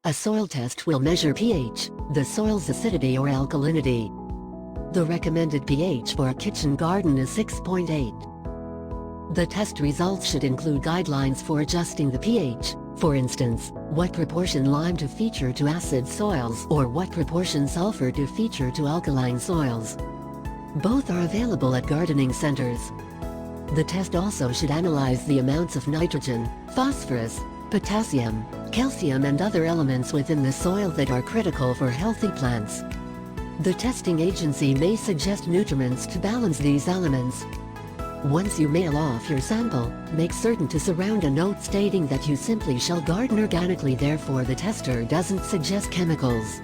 A soil test will measure pH, the soil's acidity or alkalinity. The recommended pH for a kitchen garden is 6.8. The test results should include guidelines for adjusting the pH, for instance, what proportion lime to feature to acid soils or what proportion sulfur to feature to alkaline soils. Both are available at gardening centers. The test also should analyze the amounts of nitrogen, phosphorus, potassium, calcium and other elements within the soil that are critical for healthy plants. The testing agency may suggest nutriments to balance these elements. Once you mail off your sample, make certain to surround a note stating that you simply shall garden organically, therefore the tester doesn't suggest chemicals.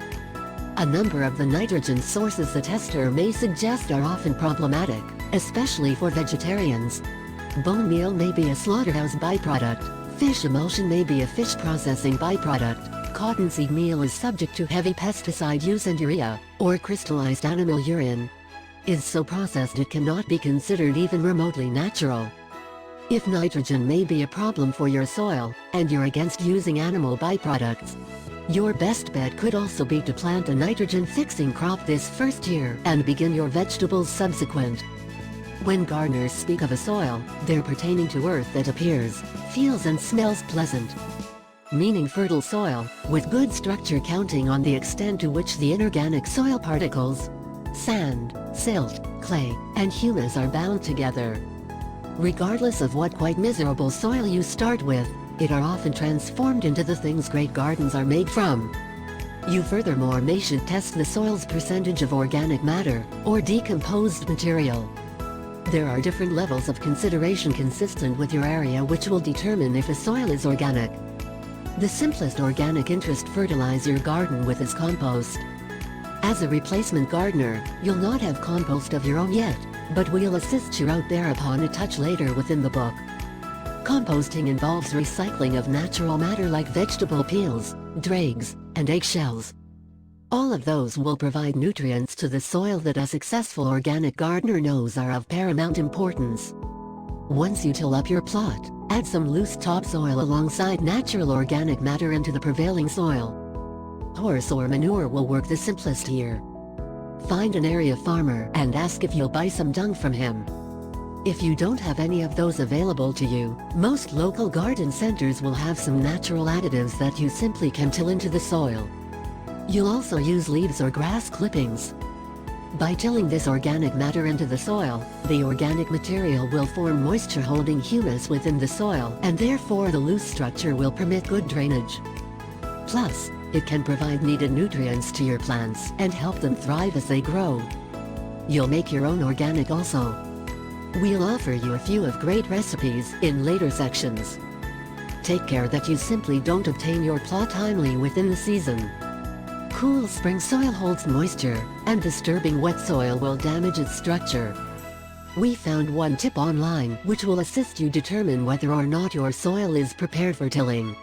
A number of the nitrogen sources the tester may suggest are often problematic, especially for vegetarians. Bone meal may be a slaughterhouse byproduct. Fish emulsion may be a fish processing byproduct. Cottonseed meal is subject to heavy pesticide use and urea, or crystallized animal urine. Is so processed it cannot be considered even remotely natural. If nitrogen may be a problem for your soil, and you're against using animal byproducts, your best bet could also be to plant a nitrogen-fixing crop this first year and begin your vegetables subsequent. When gardeners speak of a soil, they're pertaining to earth that appears, feels and smells pleasant. Meaning fertile soil, with good structure, counting on the extent to which the inorganic soil particles, sand, silt, clay, and humus are bound together. Regardless of what quite miserable soil you start with, it are often transformed into the things great gardens are made from. You furthermore should test the soil's percentage of organic matter, or decomposed material. There are different levels of consideration consistent with your area which will determine if a soil is organic. The simplest organic interest fertilize your garden with is compost. As a replacement gardener, you'll not have compost of your own yet, but we'll assist you out there upon a touch later within the book. Composting involves recycling of natural matter like vegetable peels, dregs, and eggshells. All of those will provide nutrients to the soil that a successful organic gardener knows are of paramount importance. Once you till up your plot, add some loose topsoil alongside natural organic matter into the prevailing soil. Horse or manure will work the simplest here. Find an area farmer and ask if you'll buy some dung from him. If you don't have any of those available to you, most local garden centers will have some natural additives that you simply can till into the soil. You'll also use leaves or grass clippings. By tilling this organic matter into the soil, the organic material will form moisture-holding humus within the soil, and therefore the loose structure will permit good drainage. Plus, it can provide needed nutrients to your plants and help them thrive as they grow. You'll make your own organic also. We'll offer you a few of great recipes in later sections. Take care that you simply don't obtain your plot timely within the season. Cool spring soil holds moisture, and disturbing wet soil will damage its structure. We found one tip online which will assist you determine whether or not your soil is prepared for tilling.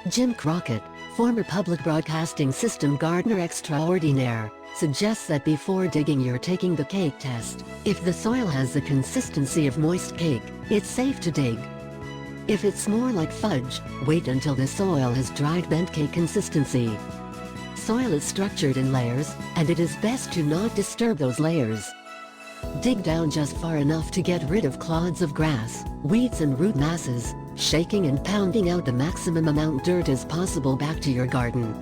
Jim Crockett, former public broadcasting system gardener extraordinaire, suggests that before digging you're taking the cake test. If the soil has the consistency of moist cake, it's safe to dig. If it's more like fudge, wait until the soil has dried bent cake consistency. Soil is structured in layers, and it is best to not disturb those layers. Dig down just far enough to get rid of clods of grass, weeds and root masses, shaking and pounding out the maximum amount dirt as possible back to your garden.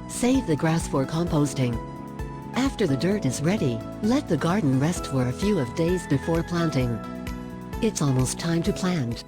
Save the grass for composting. After the dirt is ready, let the garden rest for a few days before planting. It's almost time to plant.